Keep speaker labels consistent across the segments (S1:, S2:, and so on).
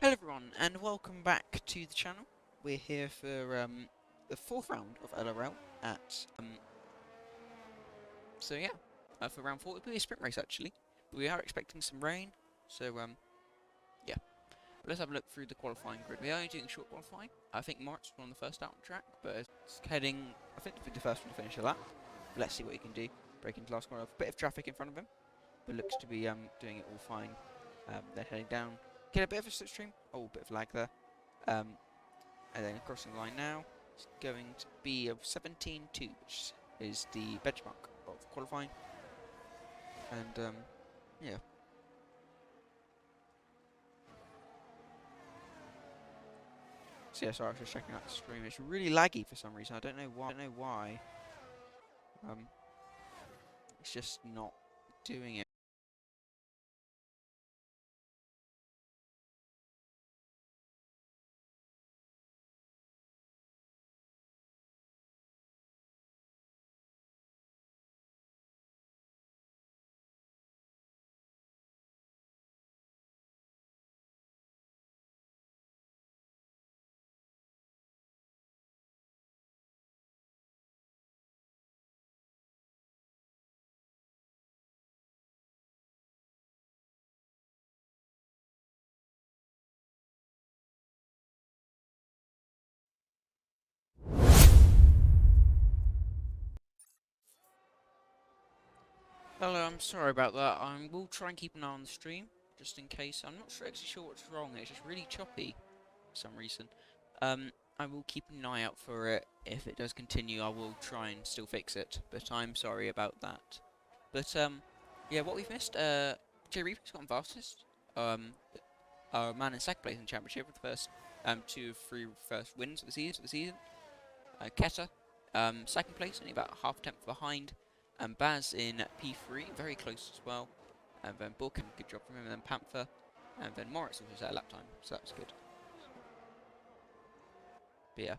S1: Hello everyone, and welcome back to the channel. We're here for the fourth round of LRL at for round 4. It'll be a sprint race actually. We are expecting some rain, so yeah. But let's have a look through the qualifying grid. We are only doing short qualifying. I think Moritz was on the first out on track, but it's heading, I think, to be the first one to finish the lap. But let's see what he can do. Breaking the last corner, a bit of traffic in front of him, but looks to be doing it all fine. Then heading down. Get a bit of a slipstream. Oh, a bit of lag there. And then crossing the line now. It's going to be a 17.2, which is the benchmark of qualifying. And yeah. So yeah, sorry, I was just checking out the stream. It's really laggy for some reason. I don't know why. It's just not doing it. Hello, I'm sorry about that. I will try and keep an eye on the stream, just in case. I'm not actually sure what's wrong. It's just really choppy for some reason. I will keep an eye out for it. If it does continue, I will try and still fix it. But I'm sorry about that. But yeah, what we've missed. Jay Reaper's gotten fastest. Our man in second place in the championship with the first 2 of 3 first wins of the season. Keta, second place, only about half a tenth behind. Baz in P3, very close as well. And then Bulkin, good job from him. And then Panther, and then Moritz also set a lap time, so that was good. But yeah.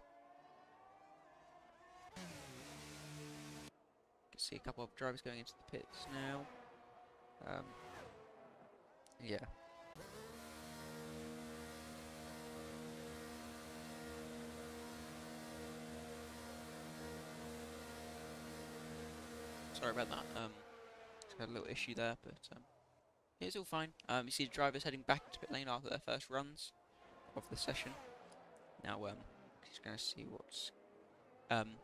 S1: Can see a couple of drivers going into the pits now. Yeah. Sorry about that. Just had a little issue there, but it's all fine. You see the drivers heading back into pit lane after their first runs of the session. Now, just gonna see what's I'm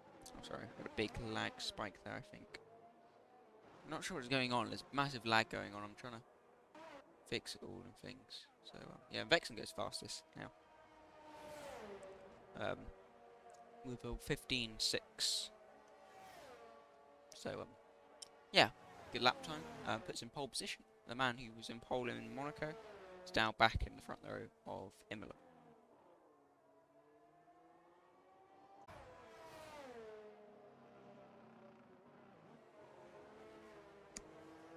S1: sorry, I've got a big lag spike there, I think. I'm not sure what's going on. There's massive lag going on. I'm trying to fix it all and things. So yeah, Vexen goes fastest now. With a 15.6. So yeah, good lap time. Puts in pole position. The man who was in pole in Monaco is now back in the front row of Imola.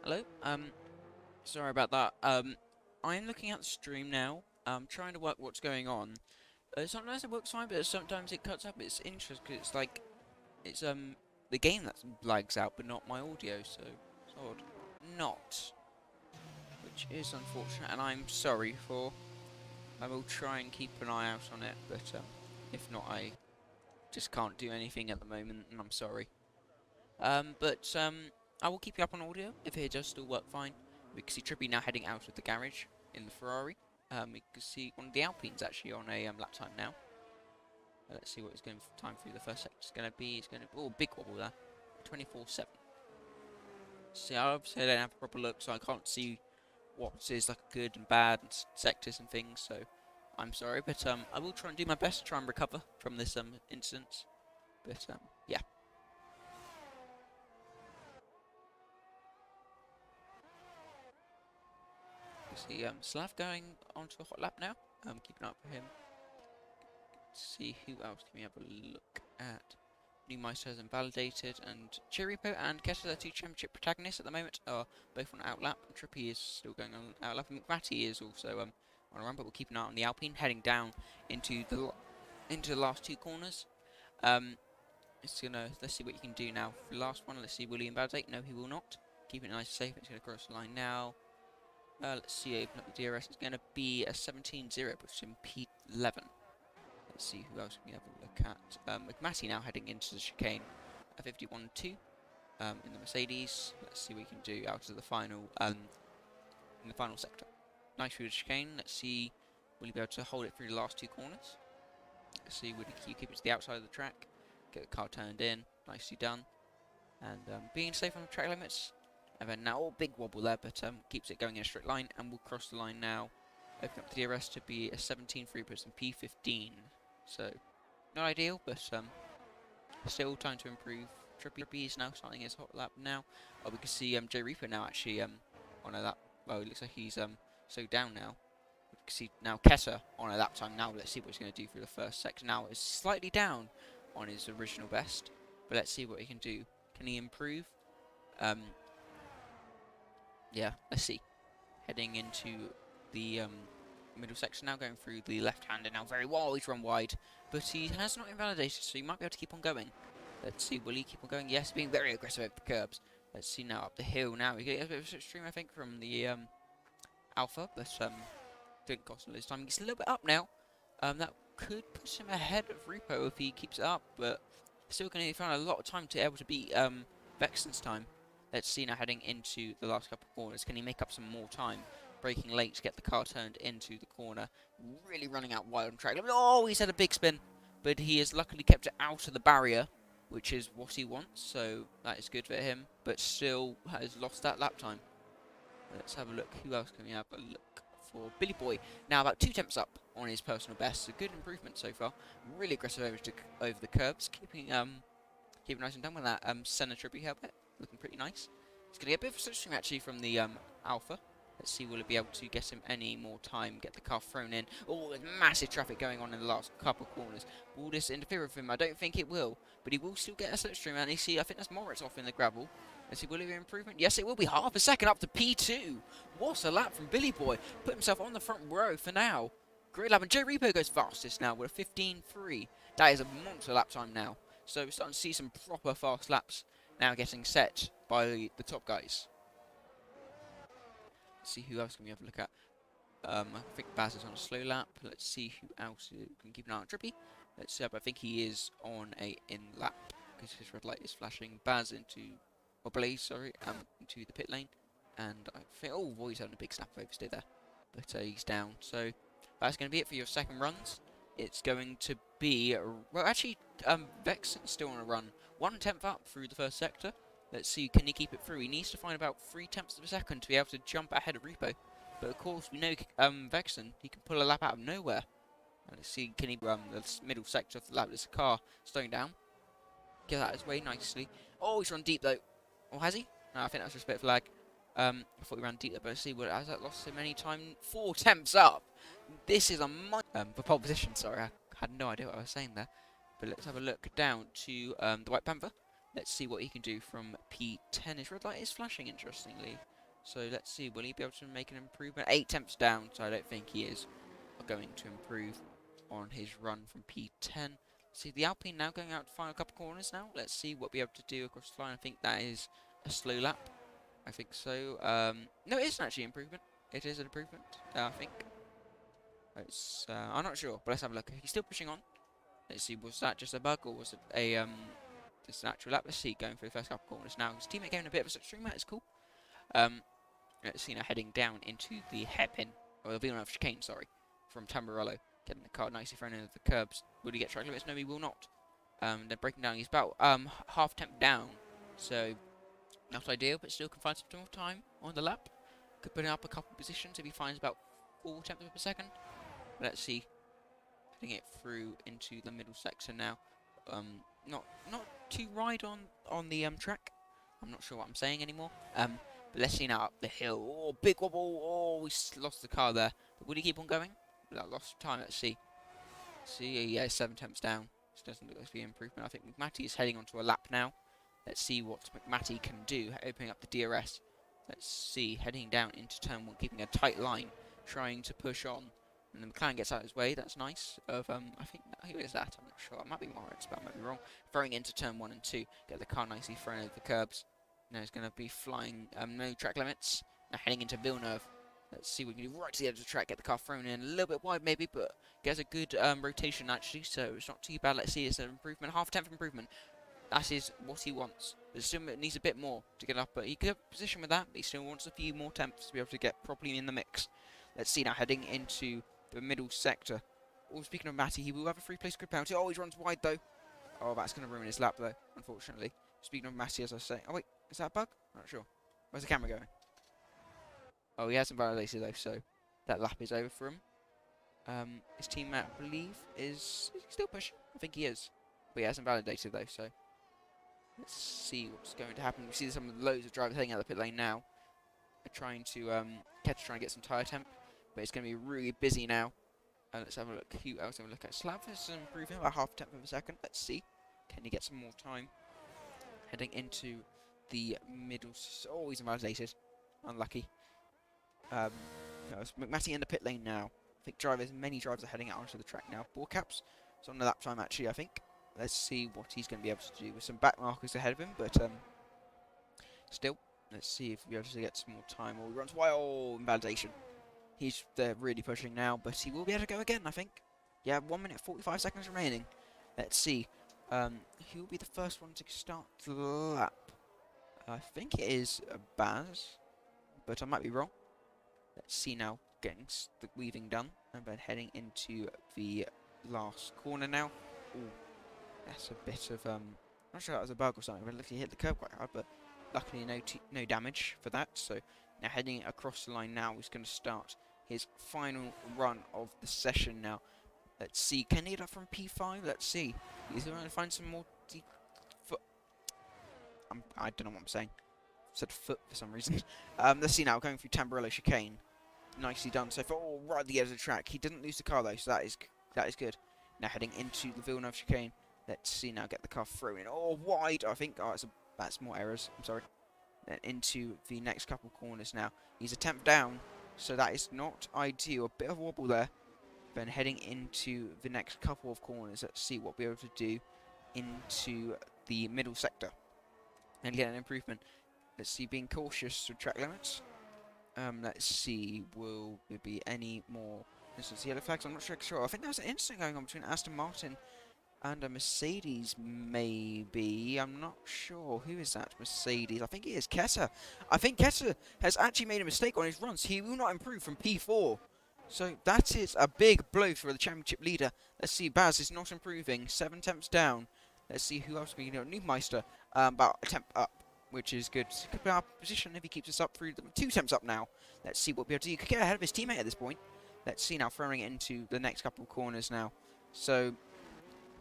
S1: Hello. Sorry about that. I'm looking at the stream now. I'm trying to work what's going on. Sometimes it works fine, but sometimes it cuts up. It's interesting because it's like it's the game that lags out, but not my audio. So it's odd. Not, which is unfortunate, and I'm sorry for. I will try and keep an eye out on it, but if not, I just can't do anything at the moment, and I'm sorry. But I will keep you up on audio if it does still work fine. We can see Trippy now heading out of the garage in the Ferrari. We can see one of the Alpines actually on a lap time now. Let's see what it's going to time through the first sector. It's going to be, oh, big wobble there. 24.7. See, obviously I don't have a proper look, so I can't see what is like good and bad and sectors and things, so I'm sorry, but I will try and do my best to try and recover from this incident. But yeah. You see Slav going onto a hot lap now. Keep an eye out for him. See who else can we have a look at. New Meister has invalidated, and Chiripo and Keta, their 2 championship protagonists at the moment, are both on outlap. Trippy is still going on outlap, and McVatty is also on a run, but we'll keep an eye on the Alpine heading down into the last 2 corners. Let's see what you can do now. For the last one, let's see, will he invalidate? No, he will not. Keep it nice and safe. It's going to cross the line now. Let's see, open up the DRS. It's going to be a 17-0, puts in P11. Let's see who else we have a look at. McMatty now heading into the chicane at 51-2 in the Mercedes. Let's see what we can do out of the final in the final sector. Nice through the chicane. Let's see, will he be able to hold it through the last two corners? Let's see, will he keep it to the outside of the track? Get the car turned in, nicely done. And being safe on the track limits. And then now, big wobble there, but keeps it going in a straight line, and we'll cross the line now. Open up the DRS to be a 17-3, puts in P15. So, not ideal, but still time to improve. Trippy is now starting his hot lap now. Oh, we can see Jay Reaper now actually on a lap. Well, it looks like he's so down now. We can see now Kessa on a lap time now. Let's see what he's going to do through the first sector. Now it's slightly down on his original best, but let's see what he can do. Can he improve? Yeah, let's see. Heading into the middle section now, going through the left-hander now very well. He's run wide, but he has not invalidated, so he might be able to keep on going. Let's see, will he keep on going? Yes, being very aggressive over the curbs. Let's see now up the hill now. He gets a bit of a slipstream, I think, from the Alpha, but didn't cost him this time. He's a little bit up now. That could push him ahead of Repo if he keeps it up, but still going to find a lot of time to be able to beat Vexen's time. Let's see now heading into the last couple of corners. Can he make up some more time? Braking late to get the car turned into the corner. Really running out wide on track. Oh, he's had a big spin, but he has luckily kept it out of the barrier, which is what he wants, so that is good for him, but still has lost that lap time. Let's have a look. Who else can we have a look for? Billy Boy, now about 2 tenths up on his personal best. A good improvement so far. Really aggressive over the curbs, keeping nice and done with that Senna Tribute helmet. Looking pretty nice. He's going to get a bit of a slipstream actually from the Alpha. Let's see, will it be able to get him any more time, get the car thrown in. Oh, there's massive traffic going on in the last couple of corners. Will this interfere with him? I don't think it will, but he will still get a slipstream. And you see, I think that's Moritz off in the gravel. Let's see, will it be an improvement? Yes, it will be. Half a second up to P2. What a lap from Billy Boy. Put himself on the front row for now. Great lap, and Joe Repo goes fastest now with a 15.3. That is a monster lap time now. So we're starting to see some proper fast laps now getting set by the top guys. Let's see who else can we have a look at. I think Baz is on a slow lap. Let's see who else can keep an eye on Trippy. Let's see, I think he is on a in lap because his red light is flashing. Baz into, or Blaze, sorry, into the pit lane. And I think, oh, boy, he's having a big snap oversteer there. But he's down. So that's going to be it for your second runs. It's going to be, well, actually, Vexen's still on a run. 1 tenth up through the first sector. Let's see, can he keep it through? He needs to find about 3 tenths of a second to be able to jump ahead of Repo. But of course, we know Vexen, he can pull a lap out of nowhere. And let's see, can he the middle sector of the lap? There's a car slowing down. Get that his way nicely. Oh, he's run deep though. Oh, has he? No, I think that's just a bit of lag. I thought he ran deep there, but let's see, has that lost him any time? 4 tenths up! This is a for pole position, sorry, I had no idea what I was saying there. But let's have a look down to the White Panther. Let's see what he can do from P10. His red light is flashing, interestingly. So let's see, will he be able to make an improvement? 8 tenths down, so I don't think he is going to improve on his run from P10. See, the Alpine now going out to final couple corners now. Let's see what we'll be able to do across the line. I think that is a slow lap. I think so. No, it isn't actually an improvement. It is an improvement, I think. It's, I'm not sure, but let's have a look. He's still pushing on. Let's see, was that just a bug or was it a just an actual lap? Let's see, going for the first couple corners now. His teammate gave him a bit of a slipstream, that is cool. Let's see now heading down into the hairpin, or the Villeneuve chicane, sorry, from Tamburello. Getting the car nicely thrown into the curbs. Will he get track limits? No, he will not. They're breaking down. He's about half temp down, so not ideal, but still can find some more time on the lap. Could put it up a couple positions if he finds about 4 tenths per second. Let's see. Heading it through into the middle section now. Not too wide on the track. I'm not sure what I'm saying anymore. But let's see now up the hill. Oh, big wobble. Oh, we lost the car there. But will he keep on going? Without loss of time, let's see. See, yeah, 7 tenths down. This doesn't look like to be an improvement. I think McMatty is heading onto a lap now. Let's see what McMatty can do, opening up the DRS. Let's see, heading down into turn 1, keeping a tight line, trying to push on. And the McLaren gets out of his way, that's nice. I think, who is that? I'm not sure. It might be Moritz, but I might be wrong. Throwing into turn 1 and 2, get the car nicely thrown over the curbs. Now he's going to be flying, no track limits. Now heading into Villeneuve. Let's see what we can do right to the edge of the track, get the car thrown in a little bit wide maybe, but gets a good rotation actually, so it's not too bad. Let's see, it's an improvement, half a tenth improvement. That is what he wants. But still needs a bit more to get up, but he could have a position with that, but he still wants a few more tenths to be able to get properly in the mix. Let's see now, heading into the middle sector. Oh, speaking of Matty, he will have a free place grid penalty. Oh, he runs wide though. Oh, that's going to ruin his lap though, unfortunately. Speaking of Matty, as I say. Oh wait, is that a bug? Not sure. Where's the camera going? Oh, he hasn't validated though, so that lap is over for him. His teammate, I believe, is he still pushing? I think he is. But he hasn't validated though, so let's see what's going to happen. We see some of the loads of drivers heading out of the pit lane now. They're trying to trying to get some tyre temp, but it's going to be really busy now. Let's have a look. Who else have a look at? Slav is improving about half a tenth of a second. Let's see. Can he get some more time? Heading into the middle. Oh, he's invalidated. Unlucky. No, it's McMatty in the pit lane now. I think many drivers are heading out onto the track now. Ball caps. It's on the lap time actually, I think. Let's see what he's going to be able to do with some back markers ahead of him, but still, let's see if we'll be able to get some more time. Or he runs wide. Oh, invalidation. He's really pushing now, but he will be able to go again, I think. Yeah, 1 minute 45 seconds remaining. Let's see. Who will be the first one to start the lap? I think it is Baz, but I might be wrong. Let's see now, getting the weaving done, and then heading into the last corner now. Ooh, that's a bit of I'm not sure that was a bug or something, but luckily hit the curb quite hard, but luckily no damage for that. So now heading across the line now, he's going to start his final run of the session now. Let's see, can he get up from P5? Let's see. He's going to find some more foot. I don't know what I'm saying. I said foot for some reason. Let's see now, going through Tamburello chicane. Nicely done so far. Oh, right at the edge of the track. He didn't lose the car though, so that is good. Now heading into the Villeneuve chicane. Let's see now, get the car through in. Oh, wide, I think. Oh, that's more errors. I'm sorry. Then into the next couple corners now. He's a tenth down, so that is not ideal. A bit of a wobble there. Then heading into the next couple of corners. Let's see what we're able to do into the middle sector and get an improvement. Let's see, being cautious with track limits. Let's see, will there be any more instances of yellow flags? I'm not sure. I think there was an incident going on between Aston Martin and a Mercedes, maybe. I'm not sure. Who is that? Mercedes. I think it is Kessa. I think Kessa has actually made a mistake on his runs. He will not improve from P4. So that is a big blow for the championship leader. Let's see, Baz is not improving. 7 tenths down. Let's see who else we can do. Newmeister, about a tenth up, which is good. Could be our position if he keeps us up through 2 tenths up now. Let's see what we'll be able to do. He could get ahead of his teammate at this point. Let's see now, throwing it into the next couple of corners now. So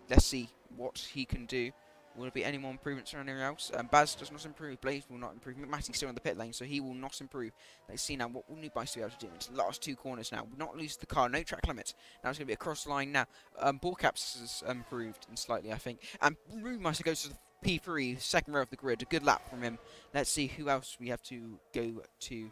S1: let's see what he can do. Will there be any more improvements or anything else? Baz does not improve. Blaze will not improve. McMatty's still in the pit lane, so he will not improve. Let's see now what will Newmeister be able to do into the last 2 corners now. Will not lose the car. No track limits. Now it's going to be a cross line now. Ballcaps has improved slightly, I think. And Newmeister goes to the P3, second row of the grid. A good lap from him. Let's see who else we have to go to.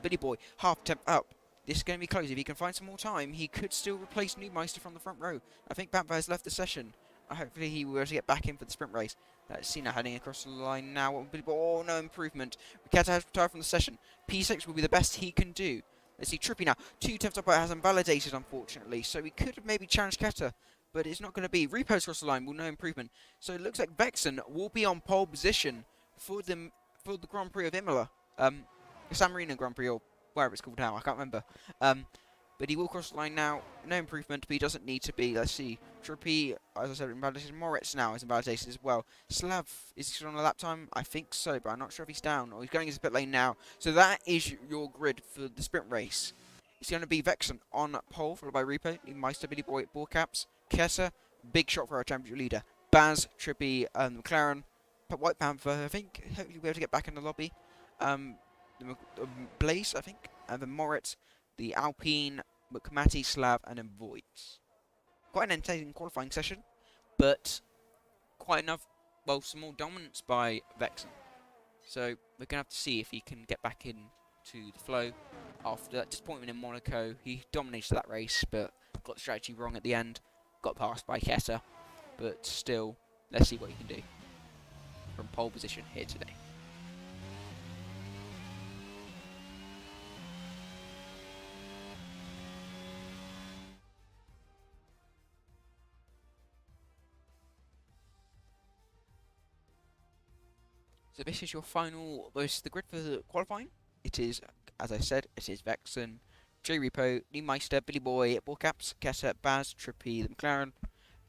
S1: Billy Boy, half temp up. This is going to be close. If he can find some more time, he could still replace Newmeister from the front row. I think Bampa has left the session. Hopefully he will be able to get back in for the sprint race. Let's see now, heading across the line now. What will Billy Boy? Oh, no improvement. Ricciardo has retired from the session. P6 will be the best he can do. Let's see, Trippy now. 2 tenths up, but hasn't validated, unfortunately. So we could have maybe challenged Keta, but it's not going to be. Repo's across the line will no improvement. So it looks like Vexen will be on pole position for the Grand Prix of Imola. San Marino Grand Prix, or wherever it's called now, I can't remember. But he will cross the line now. No improvement, but he doesn't need to be. Let's see. Trippy, as I said, invalidated. Moritz now is invalidated as well. Slav, is he still on a lap time? I think so, but I'm not sure if he's down or he's going into the pit lane now. So that is your grid for the sprint race. It's going to be Vexen on pole, followed by Repo, Meister, Billy Boy, Ball Caps, Kessa, big shot for our championship leader. Baz, Trippy, McLaren, White Panther, I think. Hopefully we'll be able to get back in the lobby. Blaze, I think, and the Moritz, the Alpine, McMatty, Slav, and then Voids. Quite an entertaining qualifying session, but quite enough, well, some more dominance by Vexen. So we're going to have to see if he can get back into the flow after that disappointment in Monaco. He dominated that race, but got the strategy wrong at the end. Got passed by Keta, but still, let's see what he can do from pole position here today. So this is your final, this is the grid for the qualifying. It is, as I said, it is Vexen, J Repo, Lee Meister, Billy Boy, Borcaps, Kessa, Baz, Trippy, the McLaren,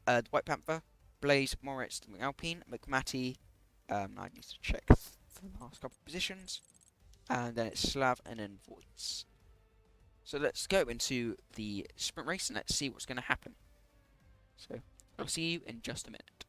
S1: the White Panther, Blaze, Moritz, the Alpine, McMatty. I need to check the last couple of positions, and then it's Slav and then Voids. So let's go into the sprint race and let's see what's going to happen. So I'll see you in just a minute.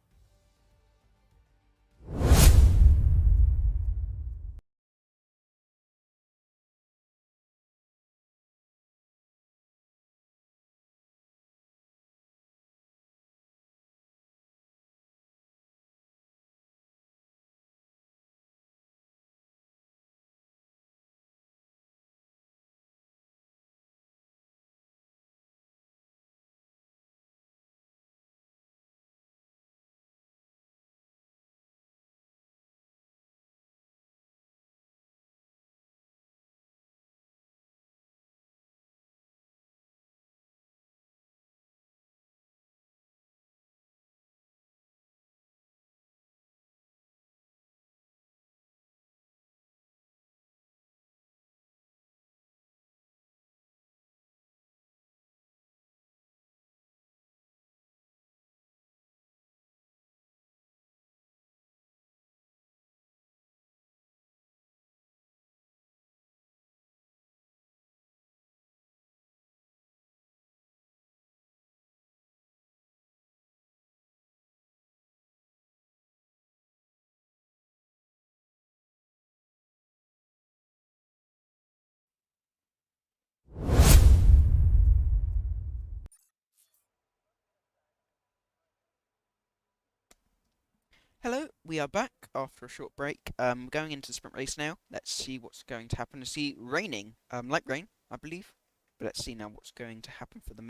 S1: Hello, we are back after a short break. Going into the sprint race now. Let's see what's going to happen. I see raining, light rain, I believe. But let's see now what's going to happen for the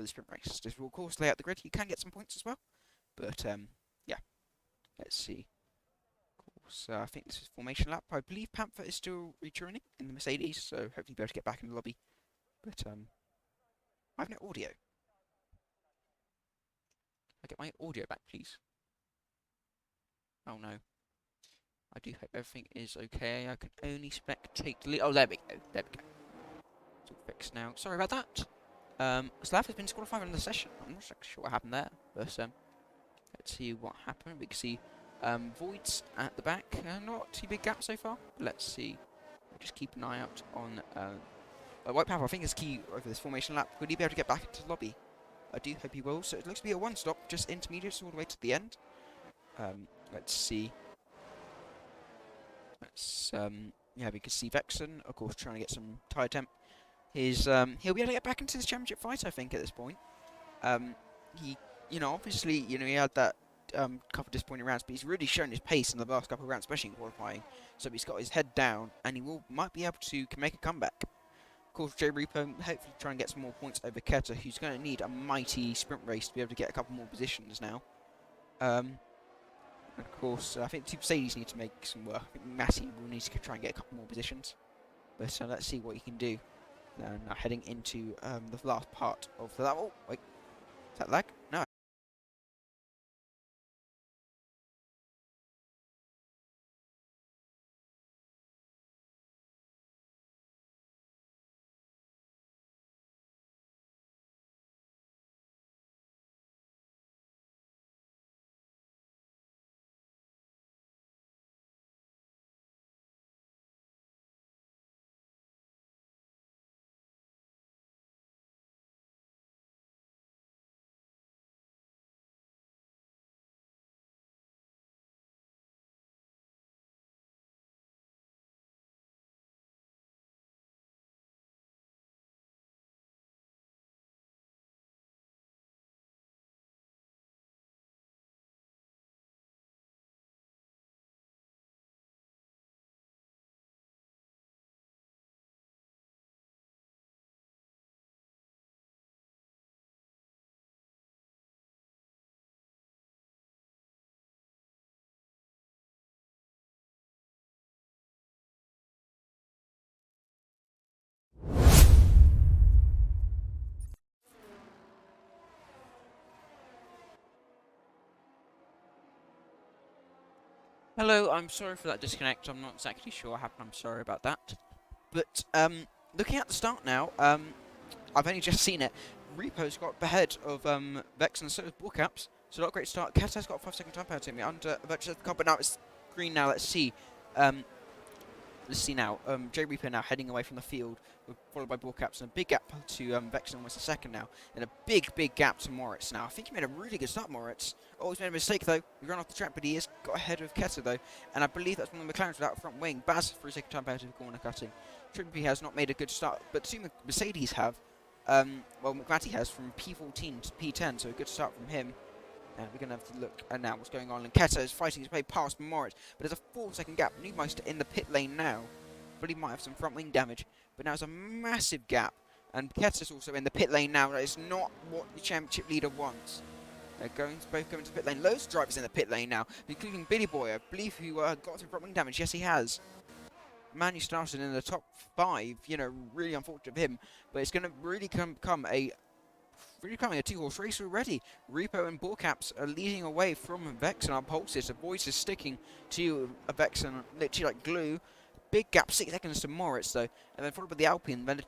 S1: sprint race. This will of course lay out the grid. You can get some points as well, but yeah. Let's see. Of course, I think this is formation lap. I believe Panther is still returning in the Mercedes, so hopefully be able to get back in the lobby. But I have no audio. I get my audio back, please. Oh no. I do hope everything is okay. I can only spectate the lead. Oh, there we go. There we go. It's all fixed now. Sorry about that. Slav has been disqualified from the session. I'm not sure what happened there, but let's see what happened. We can see Voids at the back. Not too big gap so far. But let's see. We'll just keep an eye out on White Panther. I think is key over this formation lap. Will he be able to get back into the lobby? I do hope he will. So it looks to be a one-stop, just intermediates all the way to the end. Let's see. Let's yeah, we can see Vexen, of course, trying to get some tyre temp. He'll be able to get back into this championship fight, I think, at this point. He, obviously, he had that couple of disappointing rounds, but he's really shown his pace in the last couple of rounds, especially in qualifying. So he's got his head down, and he might be able to make a comeback. Of course, J Repo hopefully try and get some more points over Keta, who's going to need a mighty sprint race to be able to get a couple more positions now. And of course, I think the two Mercedes need to make some work. I think Matty will need to try and get a couple more positions. But let's see what he can do. Now heading into the last part of the level. Oh, wait. Is that lag? No. Hello, I'm sorry for that disconnect. I'm not exactly sure what happened. I'm sorry about that. But looking at the start now, I've only just seen it. Repo's got ahead of Vex and so does Bullcaps. So not a great start. Keta's got a 5-second time penalty under Virtue's the car, but now it's green now. Let's see. Let's see now. J Reaper now heading away from the field, followed by Bullcaps, and a big gap to Vex, almost a second now, and a big gap to Moritz now. I think he made a really good start, Moritz. Oh, he's made a mistake though. He ran off the track, but he has got ahead of Keta though, and I believe that's one of the McLarens without front wing. Baz for a second time penalty for corner cutting. Trippy has not made a good start, but two Mercedes have. Well, McVaty has from P14 to P10, so a good start from him. And we're going to have to look at now what's going on. And Keta is fighting his way past Moritz, but there's a 4-second gap. Neumeister in the pit lane now. But he might have some front wing damage. But now there's a massive gap. And Keta's also in the pit lane now. That is not what the championship leader wants. They're both going to the pit lane. Loads of drivers in the pit lane now, including Billy Boy, I believe, who got some front wing damage. Yes, he has. Man, who started in the top 5, you know, really unfortunate of him. But it's going to really become a two-horse race already. Repo and Bullcaps are leading away from Vex and our pulses. The Voice is sticking to a Vex and literally like glue. Big gap, 6 seconds to Moritz though, and then followed by the Alpine. Then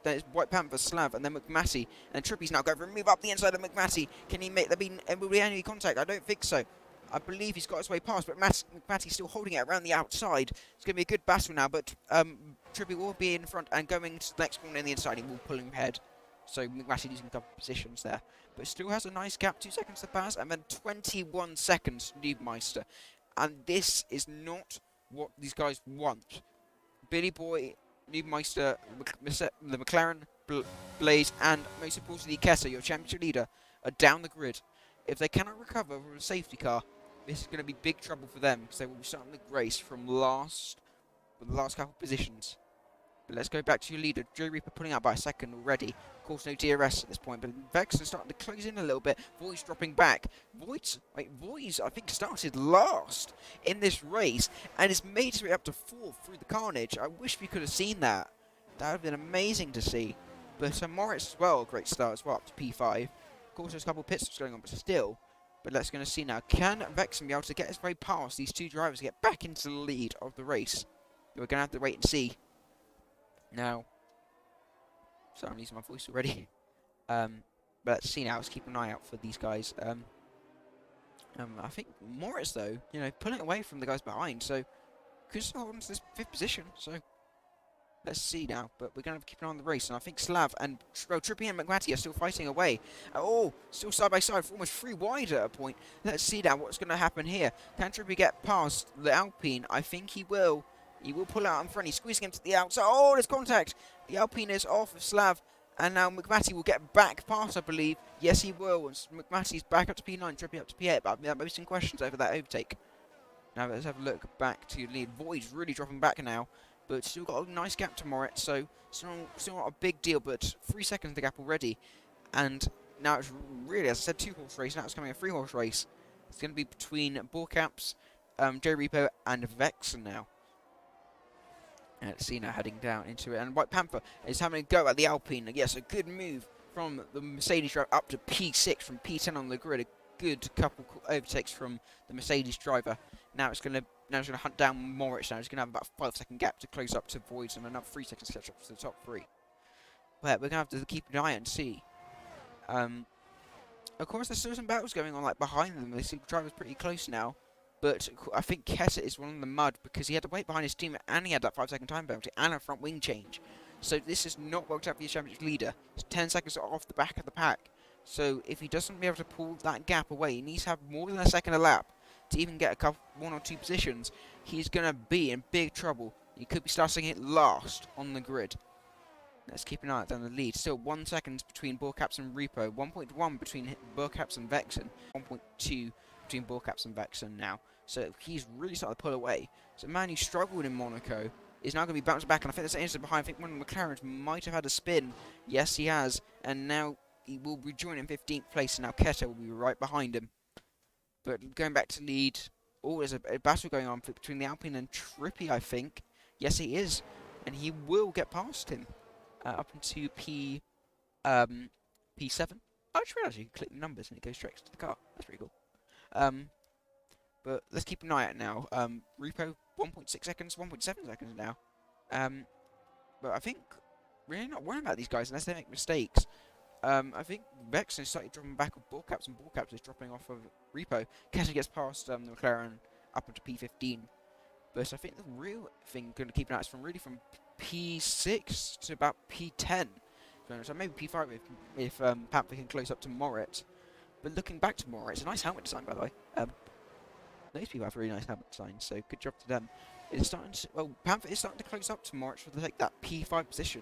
S1: then it's White Panther, Slav, and then McMatty. And Trippy's now going for a move up the inside of McMatty. Can he make? Will be any contact? I don't think so. I believe he's got his way past, but McMatty's still holding it around the outside. It's going to be a good battle now, but Trippy will be in front and going to the next corner in the inside. He will pull him ahead. So McMatty losing a couple of positions there. But still has a nice gap, 2 seconds to pass, and then 21 seconds to Neumeister. And this is not what these guys want. Billy Boy, Neumeister, the McLaren, Blaze, and most importantly Keta, your championship leader, are down the grid. If they cannot recover from a safety car, this is going to be big trouble for them, because they will be starting the race from the last couple of positions. But let's go back to your leader. Joe Reaper pulling out by a second already. Of course, no DRS at this point, but Vex is starting to close in a little bit. Voice dropping back. Voice, I think, started last in this race and has made his way up to 4th through the carnage. I wish we could have seen that. That would have been amazing to see. But Moritz as well, a great start as well, up to P5. Of course, there's a couple of pit stops going on, but still. But let's go and see now. Can Vexen be able to get his way past these two drivers to get back into the lead of the race? We're going to have to wait and see. Now, sorry, I'm losing my voice already. But let's see now. Let's keep an eye out for these guys. I think Moritz, though, you know, pulling away from the guys behind, so could still hold on to this 5th position. So let's see now. But we're going to keep an eye on the race, and I think Slav and Trippy and McMatty are still fighting away. Oh, still side by side for almost 3 wide at a point. Let's see now what's going to happen here. Can Trippy get past the Alpine? I think he will. He will pull out in front. He's squeezing him to the outside. Oh, there's contact. The Alpine is off of Slav. And now McMatty will get back past, I believe. Yes, he will. And McMatty's back up to P9, Trippy up to P8. But there may be some questions over that overtake. Now let's have a look back to lead. Void's really dropping back now. But still got a nice gap to Moritz. So still not a big deal. But 3 seconds the gap already. And now it's really, as I said, 2-horse race. Now it's coming a 3-horse race. It's going to be between Bullcaps, Joe Repo, and Vexen now. Let's see now heading down into it. And White Panther is having a go at the Alpine. Yes, a good move from the Mercedes driver up to P6 from P10 on the grid. A good couple overtakes from the Mercedes driver. Now it's going to hunt down Moritz. Now it's going to have about a 5-second gap to close up to Voids and another 3 seconds to catch up to the top 3. But we're going to have to keep an eye and see. Of course, there's still some battles going on like behind them. The driver's pretty close now. But I think Keta is one in the mud because he had to wait behind his team and he had that 5-second time penalty and a front wing change. So this is not worked out for your championship leader. It's 10 seconds off the back of the pack. So if he doesn't be able to pull that gap away, he needs to have more than a second a lap to even get one or two positions. He's going to be in big trouble. He could be starting it last on the grid. Let's keep an eye out down the lead. Still 1 second between Bullcaps and Repo. 1.1 between Bullcaps and Vexen. 1.2 between Bullcaps and Vexen now. So he's really started to pull away. So a man who struggled in Monaco is now going to be bouncing back. And I think there's an incident behind. I think one of the McLarens might have had a spin. Yes, he has. And now he will rejoin in 15th place. And now Keta will be right behind him. But going back to lead. Oh, there's a battle going on between the Alpine and Trippy, I think. Yes, he is. And he will get past him. Up into P7. I just realised you can click the numbers and it goes straight to the car. That's pretty cool. But let's keep an eye out now. Repo 1.6 seconds, 1.7 seconds now. But I think really not worrying about these guys unless they make mistakes. I think Vex is slightly dropping back of ball caps, and ball caps is dropping off of Repo. Kessie gets past the McLaren up into P15. But I think the real thing going to keep an eye out is from P6 to about P10. So maybe P5 if Panther can close up to Moritz. But looking back to Moritz, a nice helmet design by the way. Those people have really nice helmet designs, so good job to them. It's starting to, well, Panther is starting to close up to Moritz for like that P5 position.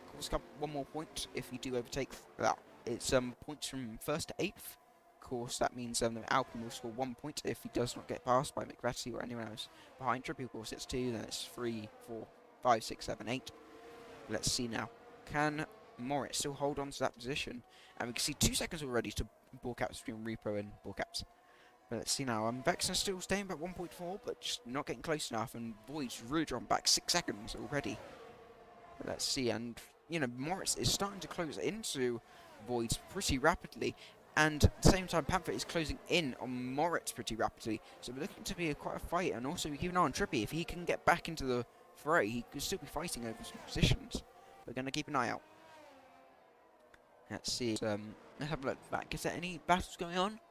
S1: Of course, one more point if you do overtake that. It's points from 1st to 8th. Of course, that means the Alpine will score 1 point if he does not get passed by McVetti or anyone else behind. Trippy, of course, it's 2, then it's 3, 4, 5, 6, 7, 8. Let's see now. Can Moritz still hold on to that position? And we can see 2 seconds already to ball caps between Repo and ball caps. But let's see now. Vexen still staying about 1.4, but just not getting close enough. And Void's really drawn back 6 seconds already. But let's see. And, you know, Moritz is starting to close into Void's pretty rapidly. And at the same time, Panther is closing in on Moritz pretty rapidly. So we're looking to be quite a fight. And also, we keep an eye on Trippy. If he can get back into the fray, he could still be fighting over some positions. We're going to keep an eye out. Let's see. Let's have a look back. Is there any battles going on?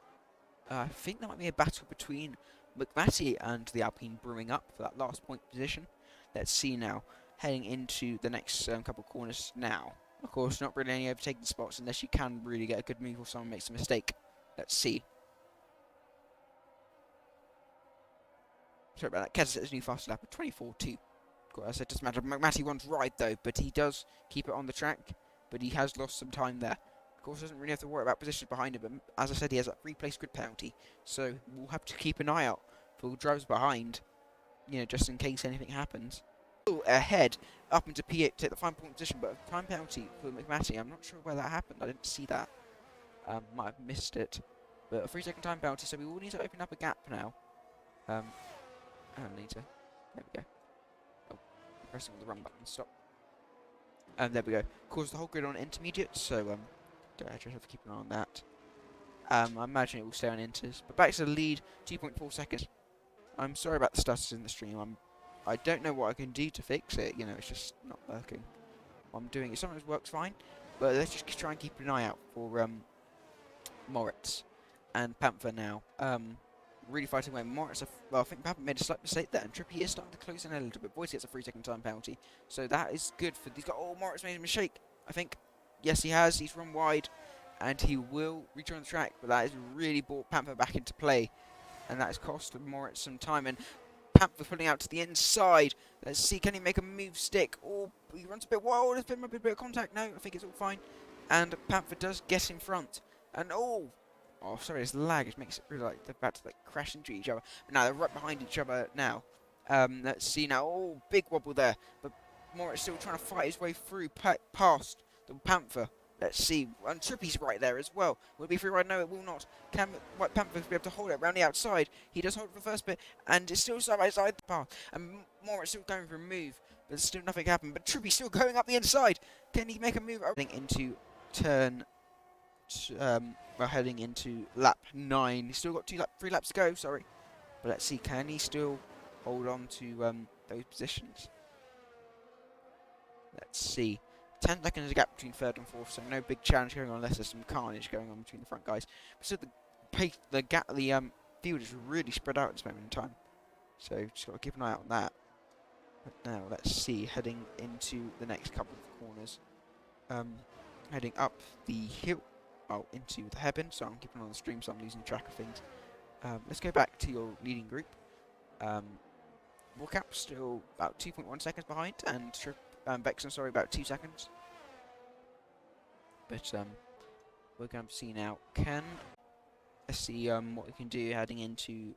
S1: I think there might be a battle between McVetti and the Alpine brewing up for that last point position. Let's see now. Heading into the next couple of corners now. Of course, not really any overtaking spots unless you can really get a good move or someone makes a mistake. Let's see. Sorry about that. Kez sets a new fast lap of 24.2. As it doesn't matter. McVetti runs right though, but he does keep it on the track. But he has lost some time there. Of course, doesn't really have to worry about positions behind him, but as I said, he has that free-place grid penalty, so we'll have to keep an eye out for drivers behind, you know, just in case anything happens. Still ahead, up into P8 to take the final point position, but a time penalty for McVetti. I'm not sure where that happened. I didn't see that. Might have missed it, but a 3-second time penalty, so we will need to open up a gap now. I don't need to. There we go. Oh, pressing the run button. Stop. And there we go. Of course, the whole grid on intermediate, so don't actually have to keep an eye on that. I imagine it will stay on inters. But back to the lead, 2.4 seconds. I'm sorry about the stutters in the stream. I don't know what I can do to fix it. You know, it's just not working. What I'm doing it sometimes works fine, but let's just try and keep an eye out for Moritz and Panther now. Really fighting away. Moritz, well, I think Panther made a slight mistake there, and Trippy is starting to close in a little bit. Boyce gets a 3-second time penalty, so that is good for these guys. Oh, Moritz made a mistake, I think. Yes, he has. He's run wide, and he will return the track. But that has really brought Panther back into play, and that has cost Moritz some time. And Panther pulling out to the inside. Let's see, can he make a move stick? Oh, he runs a bit wild. There's been a bit of contact. No, I think it's all fine. And Panther does get in front. And oh, sorry, it's lag. It makes it really like they're about to like crash into each other. But now they're right behind each other now. Let's see now. Oh, big wobble there. But Moritz still trying to fight his way through past the Panther. Let's see. And Trippy's right there as well. Will it be free ride? No, it will not. Can White Panther be able to hold it around the outside? He does hold it for the first bit, and it's still side by side the path. And Moritz still going for a move, but still nothing happened. But Trippy's still going up the inside. Can he make a move? Heading into turn, heading into lap 9. He's still got 3 laps to go. Sorry, but let's see. Can he still hold on to those positions? Let's see. 10 seconds is a gap between 3rd and 4th, so no big challenge going on unless there's some carnage going on between the front guys. So the field is really spread out at this moment in time. So just got to keep an eye out on that. But now let's see, heading into the next couple of corners. Heading up the hill, into the hairpin, so I'm keeping on the stream, so I'm losing track of things. Let's go back to your leading group. Walkup still about 2.1 seconds behind, and Vexen, sorry, about 2 seconds. But we're going to see now. Let's see what we can do heading into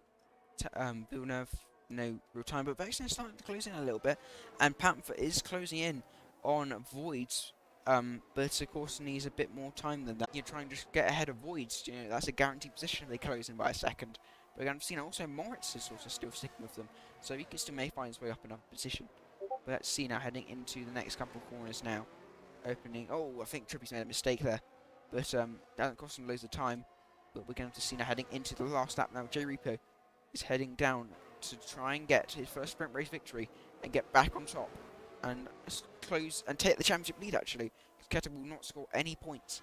S1: Villeneuve. No real time, but Vexen is starting to close in a little bit, and Panther is closing in on Voids. But of course needs a bit more time than that. You're trying to just get ahead of Voids. You know, that's a guaranteed position if they close in by a second. We're going to see now also Moritz is also still sticking with them, so he still may find his way up another position. But let's see now, heading into the next couple of corners now. Opening, I think Trippy's made a mistake there. But that doesn't cost him loads of time. But we're going to see now heading into the last lap now, J Repo. is heading down to try and get his first sprint race victory and get back on top and close and take the championship lead, actually. Because Keta will not score any points.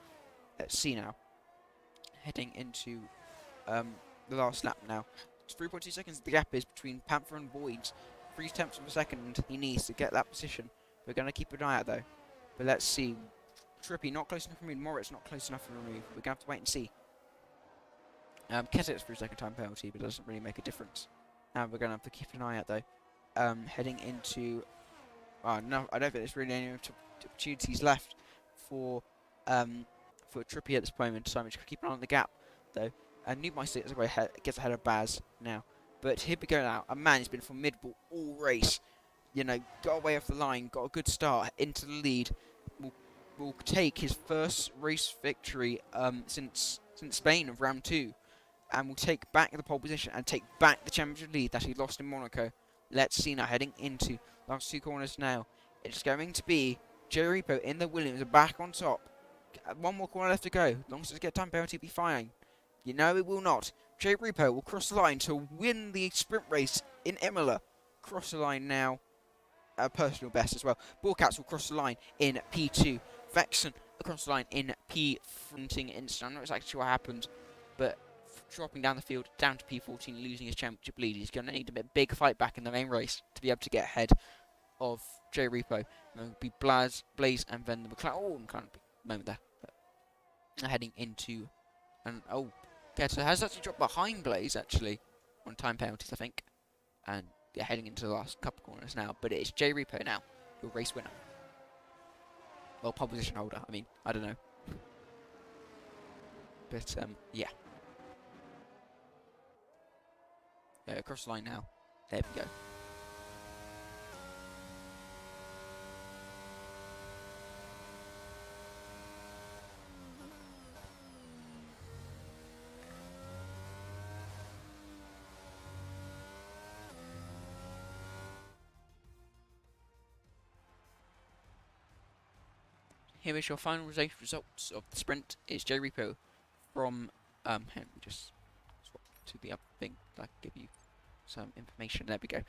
S1: Let's see now. Heading into the last lap now. It's 3.2 seconds the gap is between Panther and Voids. 3/10 of a second he needs to get that position. We're going to keep an eye out though. But let's see. Trippy not close enough for remove. Moritz not close enough for remove. We're going to have to wait and see. Keset's for a second time penalty, but it doesn't really make a difference. Now we're going to have to keep an eye out though. Heading into... no, I don't think there's really any opportunities left for Trippy at this moment, so I'm just going to keep an eye on the gap though. And Newmeister gets ahead of Baz now. But here we go now. A man who's been formidable all race. You know, got away off the line, got a good start into the lead. Will take his first race victory since Spain of round 2. And will take back the pole position and take back the championship lead that he lost in Monaco. Let's see now, heading into last 2 corners now. It's going to be Jerry Repo in the Williams back on top. 1 more corner left to go. As long as it get time penalty, be fine. You know it will not. Jerry Repo will cross the line to win the sprint race in Imola. Cross the line now. Personal best as well. Ballcats will cross the line in P2. Vexen across the line in P. Fronting instant. I'm not exactly sure what happened, but dropping down the field down to P14, losing his championship lead. He's going to need a big fight back in the main race to be able to get ahead of J Repo. And it will be Blaze, and then the McLaren. Oh, I'm kind of moment there. But heading into okay, so has actually dropped behind Blaze actually on time penalties, I think, and yeah, heading into the last couple corners now. But it's J Repo now, your race winner. Well, pole position holder. I mean, I don't know, but yeah. Across the line now. There we go. Here is your final results of the sprint. It's J Repo from let me just swap to the other thing that I can give you some information. There we go.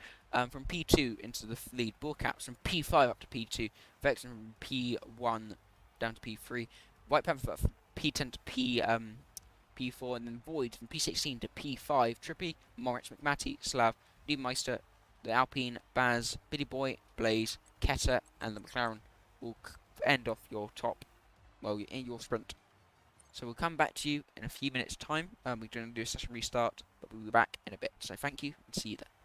S1: From P2 into the lead. Bullcaps from P5 up to P2. Vex from P1 down to P3. White Panther from P10 to P4, and then Void from P16 to P5. Trippy, Moritz, McMatty, Slav, Neumeister, the Alpine, Baz, Billy Boy, Blaze, Keta, and the McLaren will end off your top, well, in your sprint. So we'll come back to you in a few minutes' time. We're going to do a session restart, but we'll be back in a bit. So thank you, and see you there.